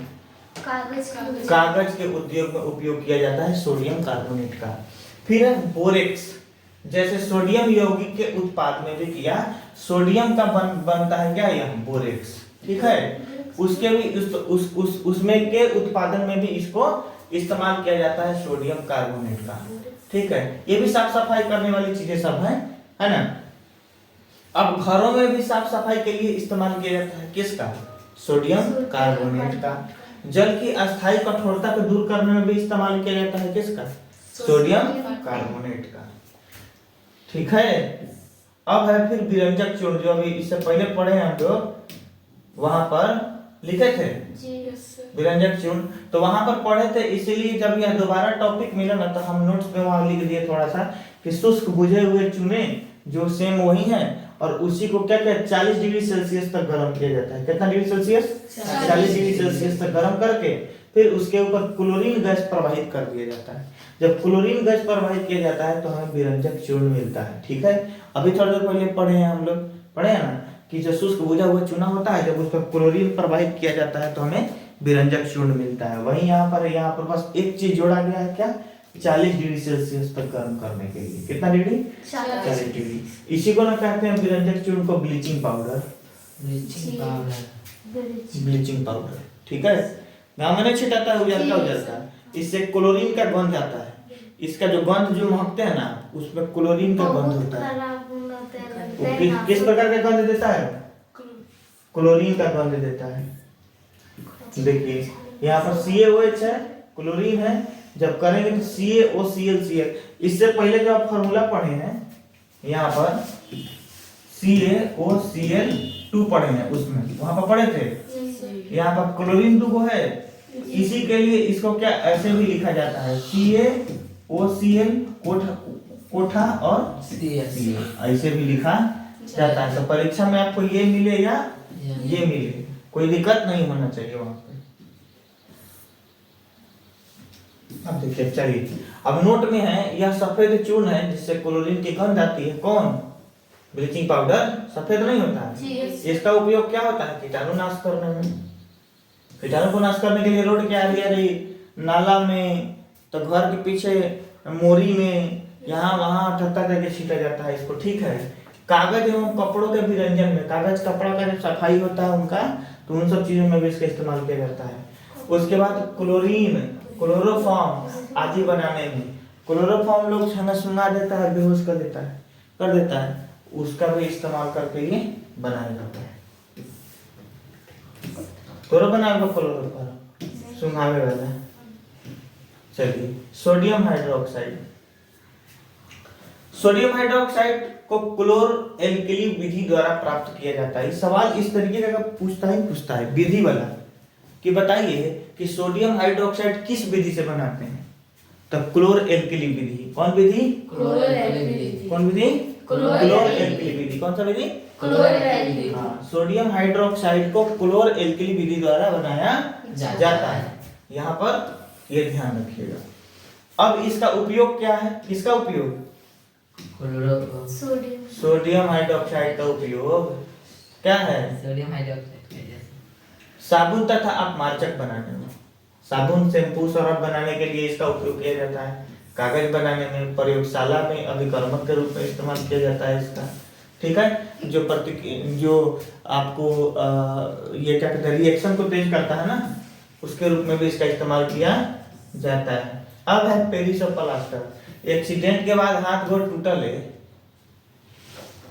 S1: कागज के उद्योग में उपयोग किया जाता है सोडियम कार्बोनेट का। फिर है बोरेक्स, जैसे सोडियम यौगिक के उत्पाद में भी किया, सोडियम का बनता है क्या, यह बोरेक्स, ठीक है। उसके भी उसमें के उत्पादन में भी इसको इस्तेमाल किया जाता है सोडियम कार्बोनेट का, ठीक है। ये भी साफ सफाई करने वाली चीजें सब है ना। अब घरों में भी साफ सफाई के लिए इस्तेमाल किया जाता है किसका, सोडियम कार्बोनेट का। जल की अस्थायी कठोरता को दूर करने में भी इस्तेमाल किया जाता है किसका, सोडियम कार्बोनेट का, ठीक है। अब है फिर विरंजक चूर्ण, जो अभी इससे पहले पढ़े हैं हम लोग, वहां पर लिखे थे विरंजक चूर्ण, तो वहां पर पढ़े थे, इसीलिए जब यह दोबारा टॉपिक मिला ना तो हम नोट्स में वहां लिख दिए थोड़ा सा कि शुष्क बुझे हुए चूने जो सेम वही है, और उसी को क्या कहते हैं 40 डिग्री सेल्सियस तक गर्म किया जाता है। कितना डिग्री सेल्सियस, 40 डिग्री सेल्सियस तक गर्म करके फिर उसके ऊपर क्लोरीन गैस प्रवाहित कर दिया जाता है। जब क्लोरीन गैस प्रवाहित किया जाता है तो हमें विरंजक चूर्ण मिलता है, ठीक है। अभी थोड़ी देर पहले पढ़े हैं हम लोग, पढ़े हैं ना कि जो शुष्क बुझा हुआ चूना होता है, जब उस पर क्लोरीन प्रवाहित किया जाता है तो हमें विरंजक चूर्ण मिलता है। वहीं यहाँ पर बस एक चीज जोड़ा गया है, क्या, 40 डिग्री सेल्सियस तक गर्म करने के लिए। कितना डिग्री, 40 डिग्री। इसी को ना कहते हैं विरंजक चूर्ण को ब्लीचिंग पाउडर, ब्लीचिंग पाउडर, ठीक है। गाँव में नहीं छिटाता है उजलता, इससे क्लोरीन का गंध आता है, इसका जो गंध जो महकते हैं ना उसमें क्लोरीन का गंध होता है। वो किस प्रकार का गंध देता है, क्लोरीन का गंध देता है। देखिए यहाँ पर CaOH है, क्लोरीन है, जब करेंगे तो CaOClCl। इससे पहले जो आप फॉर्मूला पढ़े हैं यहाँ पर CaOCl2 पढ़े हैं, उसमें वहां पर पढ़े थे, यहाँ पर क्लोरीन 2 है। इसी के लिए इसको क्या ऐसे भी लिखा जाता है, CaOCl कोठा और Ca, ऐसे भी लिखा जाता है। तो परीक्षा में आपको ये मिले या ये मिले, कोई दिक्कत नहीं होना चाहिए वहां पे। अब देखिए, चलिए अब नोट में है, यह सफेद चूर्ण है जिससे क्लोरीन की गंध आती है। कौन, ब्लीचिंग पाउडर सफेद नहीं होता है। इसका उपयोग क्या होता है, कीटाणु नाश करने में। कीटाणु को नाश करने के लिए रोड क्या आ रही, नाला में, तो घर के पीछे मोरी में, यहाँ वहाँ ठत्ता करके छीटा जाता है इसको, ठीक है। कागज एवं कपड़ों के विरंजन में, कागज कपड़ा का जो सफाई होता है उनका, तो उन सब चीजों में भी इसका इस्तेमाल किया जाता है। उसके बाद क्लोरीन, क्लोरोफॉर्म आदि बनाने में, क्लोरोफॉर्म लोग हमें सुंघा देता है, बेहोश कर देता है, उसका भी इस्तेमाल करके ये बनाया जाता है। क्लोरो बनाएगा, क्लोरोफॉर्म सुंघावे वाला। चलिए, सोडियम हाइड्रोक्साइड, सोडियम हाइड्रोक्साइड को क्लोर एल्कली विधि द्वारा प्राप्त किया जाता है। सवाल इस तरीके का पूछता है विधि वाला, कि बताइए कि सोडियम हाइड्रोक्साइड किस विधि से बनाते हैं, तब क्लोर एल्कली विधि। कौन विधि?
S2: क्लोर एल्कली।
S1: कौन विधि? क्लोर एल्कली विधि। कौन सा विधि?
S2: क्लोर एल्कली।
S1: हाँ, सोडियम हाइड्रोक्साइड को क्लोर एल्कली विधि द्वारा बनाया जाता है। यहाँ पर ये ध्यान रखिएगा। अब इसका उपयोग क्या है? किसका उपयोग? सोडियम हाइड्रोक्साइड का उपयोग क्या है?
S3: सोडियम हाइड्रोक्साइड
S1: साबुन तथा अपमार्जक बनाने में, साबुन, शैम्पू, सरफ बनाने के लिए इसका उपयोग किया जाता है। कागज बनाने में, प्रयोगशाला में अभिकर्मक के रूप में इस्तेमाल किया जाता है इसका, ठीक है। जो आपको ये क्या कहते हैं, रिएक्शन को तेज करता है ना, उसके रूप में भी इसका इस्तेमाल किया जाता है। अब है पेरिस ऑफ प्लास्टर। एक्सीडेंट के बाद हाथ गोड़ टूटल है,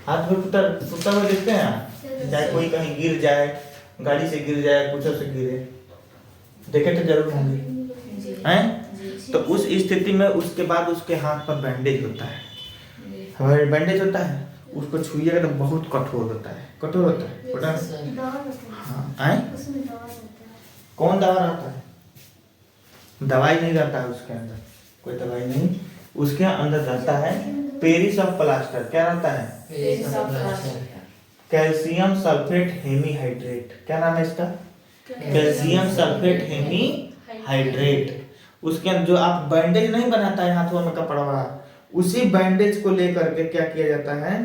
S1: हाथ गोड़ टूटा हुआ देखते हैं आप, चाहे कोई कहीं गिर जाए, गाड़ी से गिर जाए, कुछ से गिरे, देखे तो जरूर होंगे, हैं? तो उस स्थिति में उसके बाद उसके हाथ पर बैंडेज होता है, हमारे बैंडेज होता है, उसको छुइएगा तो बहुत कठोर होता है, कठोर होता है, पता है? हाँ, हैं?
S2: उसमें दवा रहता है।
S1: कौन दवा रहता है? दवाई नहीं रहता है उसके अंदर, कोई दवाई नहीं, उसके अंदर रहता है पेरिस ऑफ प्लास्टर। क्या रहता है? Calcium sulphate hemihydrate. क्या नाम है इसका? Calcium sulphate hemihydrate. उसके अंदर जो आप बैंडेज नहीं बनाता है हाथों में कपड़ा वाला, उसी बैंडेज को लेकर के क्या किया जाता है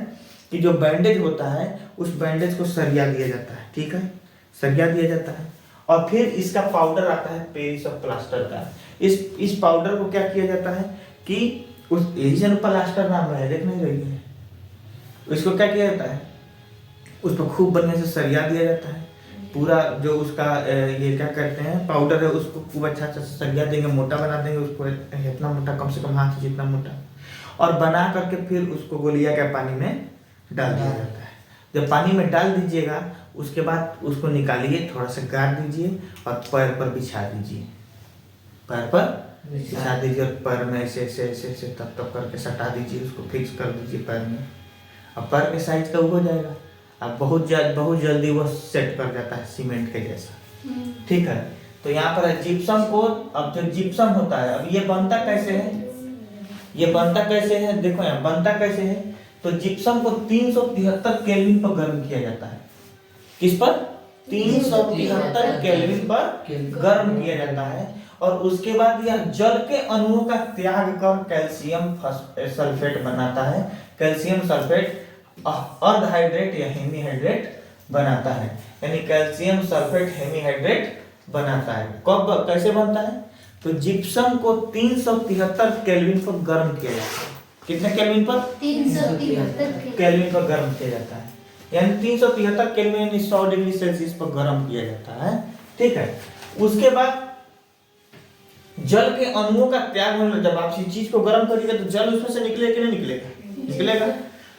S1: कि जो बैंडेज होता है उस बैंडेज को सरिया दिया जाता है, ठीक है, सरिया दिया जाता है। और फिर इसका पाउडर आता है पेरिस ऑफ प्लास्टर का। इस पाउडर को क्या किया जाता है कि उस एशियन प्लास्टर नाम है, देख नहीं रही है, इसको क्या किया जाता है, उस पर खूब बढ़िया से सरिया दिया जाता है। पूरा जो उसका ये क्या कहते हैं पाउडर है, उसको खूब अच्छा से सरिया देंगे, मोटा बना देंगे उसको, इतना मोटा, कम से कम हाथ जितना मोटा, और बना करके फिर उसको गोलिया के पानी में डाल दिया जाता है। जब पानी में डाल दीजिएगा उसके बाद उसको निकालिए, थोड़ा सा गाड़ दीजिए और पैर पर बिछा दीजिए, पैर पर बिछा दीजिए और पैर में ऐसे ऐसे ऐसे ऐसे तब तब करके सटा दीजिए, उसको फिक्स कर दीजिए पैर में। अब पैर के साइज का हो जाएगा। अब बहुत जल्दी वो सेट कर जाता है सीमेंट के जैसा, ठीक है। तो यहाँ पर है जिप्सम को। अब जो जिप्सम होता है, अब ये बनता कैसे है, ये बनता कैसे है, देखो यहाँ बनता कैसे है। तो जिप्सम को 373 केल्विन पर गर्म किया जाता है। किस पर? 373 केल्विन पर गर्म किया जाता है। और उसके बाद यह जल के अणुओं का त्याग कर कैल्शियम सल्फेट बनाता है। कैल्शियम सल्फेट अर्धहाइड्रेट या हेमीहाइड्रेट बनाता है, यानी कैल्शियम सल्फेट हेमीहाइड्रेट बनाता है। कब, कैसे बनता है? तो जिप्सम को 373 केल्विन पर गर्म किया जाता है। कितने केल्विन पर?
S2: 373
S1: केल्विन पर गर्म किया जाता है, यानी 373 केल्विन यानी 100 डिग्री सेल्सियस पर गर्म किया जाता है, ठीक है। उसके बाद जल के अणुओं का त्याग होने, जब आप इस चीज को गर्म करिएगा तो जल उसमें से निकलेगा कि नहीं निकलेगा? निकलेगा।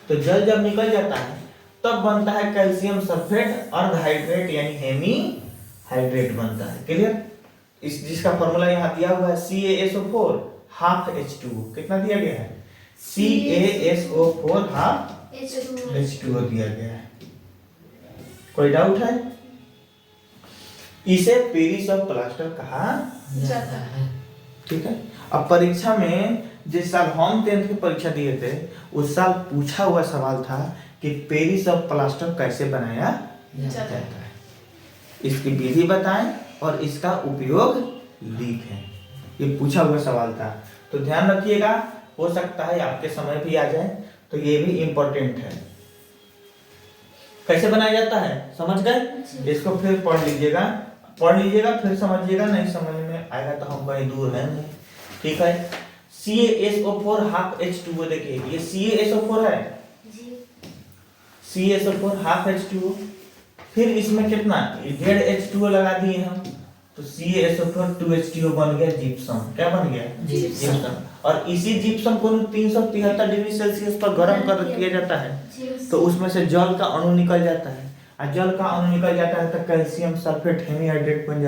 S1: तो जल जब निकल जाता है तब बनता है कैल्शियम सल्फेट अर्धहाइड्रेट यानी हेमीहाइड्रेट बनता है। क्लियर? इस जिसका फॉर्मूला यहाँ दिया हुआ है CaSO4 हाफ H2O। कितना दिया गया है? CaSO4 हाफ H2O दिया गया है। कोई डाउट है? इसे पेरिस ऑफ प्लास्टर कहा
S3: जाता है,
S1: ठीक है। अब परीक्षा में जिस साल हम 10th की परीक्षा दिए थे उस साल पूछा हुआ सवाल था कि पेरिस ऑफ प्लास्टर कैसे बनाया जाता है, इसकी विधि बताएं और इसका उपयोग लिखें। ये पूछा हुआ सवाल था, तो ध्यान रखिएगा, हो सकता है आपके समय भी आ जाए, तो ये भी इम्पोर्टेंट है। कैसे बनाया जाता है समझ गए? इसको फिर पढ़ लीजिएगा, पढ़ लीजिएगा फिर समझिएगा, नहीं समझ में आएगा तो हम कहीं दूर है नहीं। ठीक है, CaSO4 हाफ H2O, देखिए ये CaSO4 है,
S2: जी
S1: CaSO4 हाफ H2O, फिर इसमें कितना डेढ़ H2O लगा दिए हम, तो CaSO4 2H2O बन गया जिप्सम। क्या बन गया? जिप्सम। और इसी जिप्सम को 373 डिग्री सेल्सियस पर गर्म कर किया जाता है, तो उसमें से जल का अणु निकल जाता है, और जल का अणु निकल जाता है तो कैल्शियम सल्फेट हेमीहाइड्रेट बन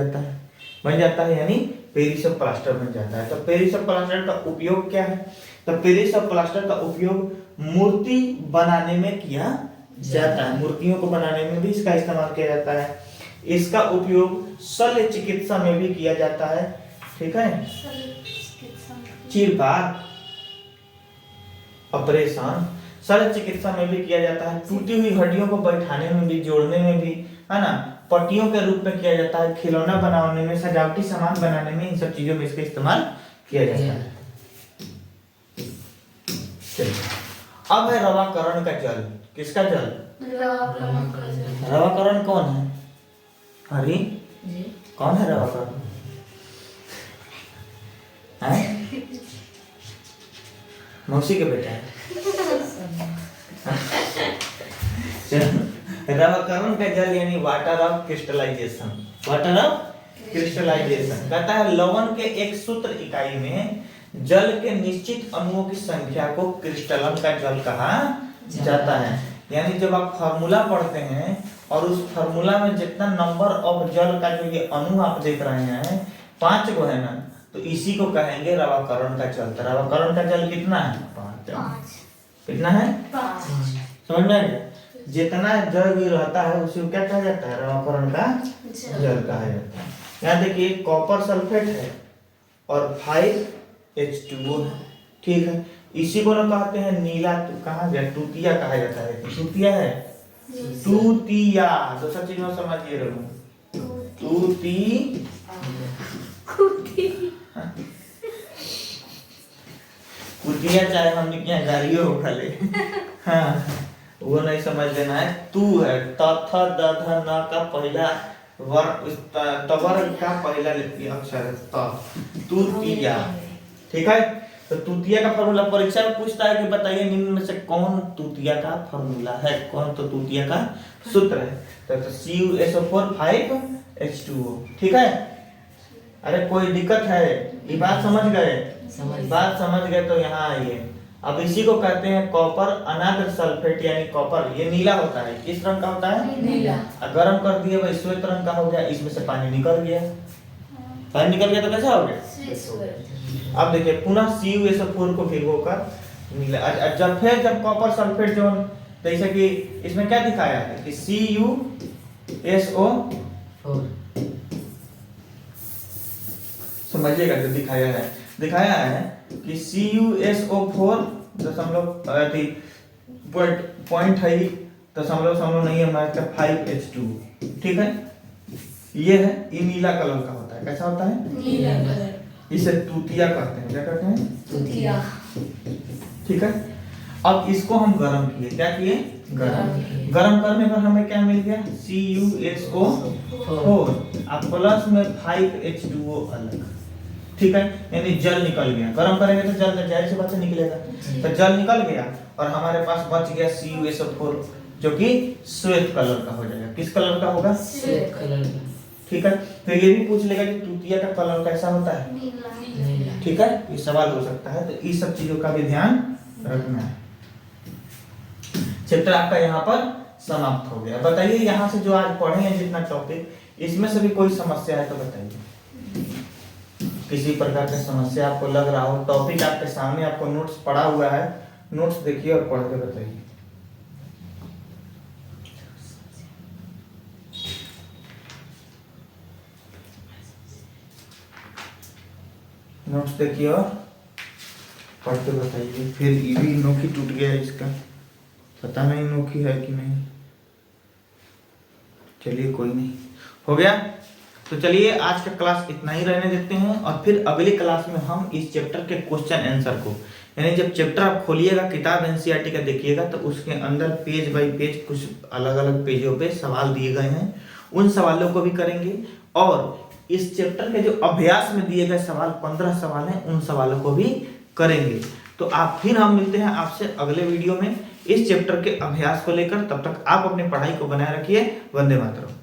S1: जाता है यानी पेरिस ऑफ प्लास्टर बन जाता है। तो पेरिस ऑफ प्लास्टर का उपयोग क्या है? तो पेरिस ऑफ प्लास्टर का उपयोग मूर्ति बनाने में किया जाता है, मूर्तियों को बनाने में भी इसका इस्तेमाल किया जाता है। इसका उपयोग शल्य चिकित्सा में भी किया जाता है। ठीक है, चीरफाड़ ऑपरेशन शल्य चिकित्सा में भी किया जाता है, टूटी हुई हड्डियों को बैठाने में भी, जोड़ने में भी, है ना, पट्टियों के रूप में किया जाता है, खिलौना बनाने में, सजावटी सामान बनाने में, इन सब चीजों में इसका इस्तेमाल किया जाता है। चलिए, अब है रवाकरण का जल। किसका जल? रवाकरण कौन है? हरी
S3: जी
S1: कौन है रवाकरण? हैं? मौसी के बेटा है। रवाकरण का जल यानी water of crystallisation. Water of crystallisation कहता है लवण के एक सूत्र इकाई में जल के निश्चित अणुओं की संख्या को क्रिस्टलन का जल कहा जाता है। यानी जब आप फार्मूला पढ़ते हैं और उस फार्मूला में जितना नंबर ऑफ जल का जो ये अणु आप देख रहे हैं 5 को है ना, तो इसी को कहेंगे रवाकरण का जल। तो रवाकरण का जल कितना है? 5। कितना है?
S2: 5।
S1: समझ में आया? जितना जल भी रहता है उसी को क्या कहा जाता है? रवाकरण का जल कहा जाता है। यहाँ देखिए कॉपर सल्फेट है और 5H2O है। ठीक है, इसी को ना कहते हैं नीला, कहा गया टूतिया कहा जाता है। टूतिया है, टूतिया दूसरा चीज में समझिए रहो, टूती कुतिया चाहे हमने क्या गाड़ियों हो खले। हाँ, वो नहीं समझ लेना है। तू है त थ द ध न का पहला तवर का पहला अक्षर है त, तूतिया। ठीक है, तो तूतिया का फॉर्मूला परीक्षा में पूछता है कि बताइए निम्न में से कौन तूतिया का फॉर्मूला है, कौन तो तूतिया का सूत्र है? तो CuSO4 5H2O। ठीक है, अरे कोई दिक्कत है? ये बात समझ गए? बात समझ गए तो यहाँ आइए। अब इसी को कहते हैं कॉपर अनाद्र सल्फेट यानी कॉपर। ये नीला होता है, किस रंग का होता है?
S2: नीला।
S1: गर्म कर दिए भाई श्वेत रंग का हो गया, इसमें से पानी निकल गया। पानी निकल गया तो कैसा हो गया? अब देखिए पुनः CuSO4 को भिगोकर नीला। जब कॉपर सल्फेट जो, जैसे कि इसमें क्या दिखाया है कि CuSO4 समझिएगा, जो दिखाया है कि CuSO4 पॉइंट है दशमलव नहीं है हमारे 5H2O। ठीक है, ये है, ये नीला कलर का होता है। कैसा होता है?
S2: नीला कलर।
S1: इसे तूतिया कहते हैं। क्या कहते हैं?
S2: तूतिया।
S1: ठीक है, अब इसको हम गरम किए। क्या किए? गरम करने पर हमें क्या मिल गया? CuSO4 अब प्लस में 5H2O अलग। ठीक है, यानी जल निकल गया। गरम करेंगे तो जल जाहिर सी बात से निकलेगा, तो जल निकल गया और हमारे पास बच गया CuSO4 जो कि श्वेत कलर का हो जाएगा। किस कलर का होगा?
S2: श्वेत
S3: कलर का।
S1: ठीक है, तो ये भी पूछ लेगा कि तूतिया का कलर कैसा होता है।
S2: नीला।
S1: ठीक है, ये सवाल हो सकता है, तो इस सब चीजों का भी ध्यान रखना है। चैप्टर आपका यहाँ पर समाप्त हो गया। बताइए यहाँ से जो आज पढ़े हैं जितना टॉपिक, इसमें से भी कोई समस्या है तो बताइए। किसी प्रकार की समस्या आपको लग रहा हो, टॉपिक आपके सामने, आपको नोट्स पढ़ा हुआ है, नोट्स देखिए और पढ़ के बताइए। नोट्स देखिए और पढ़ के बताइए। फिर ये भी नोकी टूट गया है इसका, पता नहीं नोकी है कि नहीं। चलिए कोई नहीं, हो गया। तो चलिए आज का क्लास इतना ही रहने देते हैं और फिर अगली क्लास में हम इस चैप्टर के क्वेश्चन आंसर को, यानी जब चैप्टर आप खोलिएगा किताब NCERT का देखिएगा तो उसके अंदर पेज बाय पेज कुछ अलग अलग पेजों पे सवाल दिए गए हैं उन सवालों को भी करेंगे, और इस चैप्टर के जो अभ्यास में दिए गए सवाल 15 सवाल हैं उन सवालों को भी करेंगे। तो आप फिर हम मिलते हैं आपसे अगले वीडियो में इस चैप्टर के अभ्यास को लेकर। तब तक आप अपनी पढ़ाई को बनाए रखिए। वंदे मातरम।